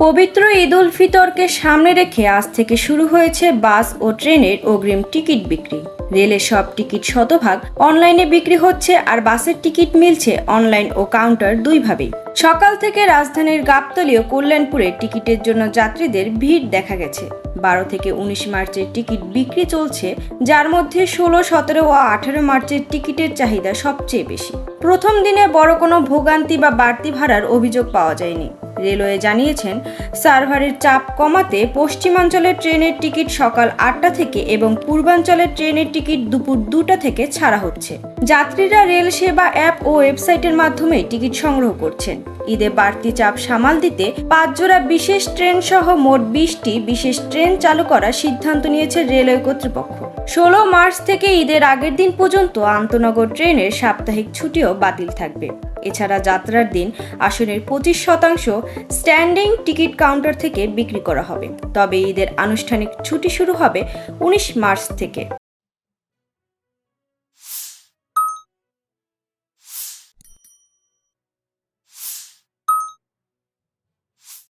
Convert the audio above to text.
পবিত্র ঈদ উল ফিতরকে সামনে রেখে আজ থেকে শুরু হয়েছে বাস ও ট্রেনের অগ্রিম টিকিট বিক্রি। রেলের সব টিকিট শতভাগ অনলাইনে বিক্রি হচ্ছে, আর বাসের টিকিট মিলছে অনলাইন ও কাউন্টার দুইভাবেই। সকাল থেকে রাজধানীর গাবতলী ও কল্যাণপুরে টিকিটের জন্য যাত্রীদের ভিড় দেখা গেছে। 12 থেকে 19 মার্চের টিকিট বিক্রি চলছে, যার মধ্যে 16, 17 ও 18 মার্চের টিকিটের চাহিদা সবচেয়ে বেশি। প্রথম দিনে বড় কোনো ভোগান্তি বা বাড়তি ভাড়ার অভিযোগ পাওয়া যায়নি। রেলওয়ে জানিয়েছেন, সার্ভারের চাপ কমাতে পশ্চিমাঞ্চলের ট্রেনের টিকিট সকাল 8টা থেকে এবং পূর্বাঞ্চলের ট্রেনের টিকিট দুপুর 2টা থেকে ছাড়া হচ্ছে। যাত্রীরা রেল সেবা অ্যাপ ও ওয়েবসাইটের মাধ্যমে টিকিট সংগ্রহ করছেন। ঈদে বাড়তি চাপ সামাল দিতে 5 জোড়া বিশেষ ট্রেন সহ মোট 20টি বিশেষ ট্রেন চালু করার সিদ্ধান্ত নিয়েছে রেলওয়ে কর্তৃপক্ষ। 16 মার্চ থেকে ঈদের আগের দিন পর্যন্ত আন্তনগর ট্রেনের সাপ্তাহিক ছুটিও বাতিল থাকবে। এছাড়া যাত্রার দিন আসনের 25% স্ট্যান্ডিং টিকিট কাউন্টার থেকে বিক্রি করা হবে। তবে ঈদের আনুষ্ঠানিক ছুটি শুরু হবে 19 মার্চ থেকে।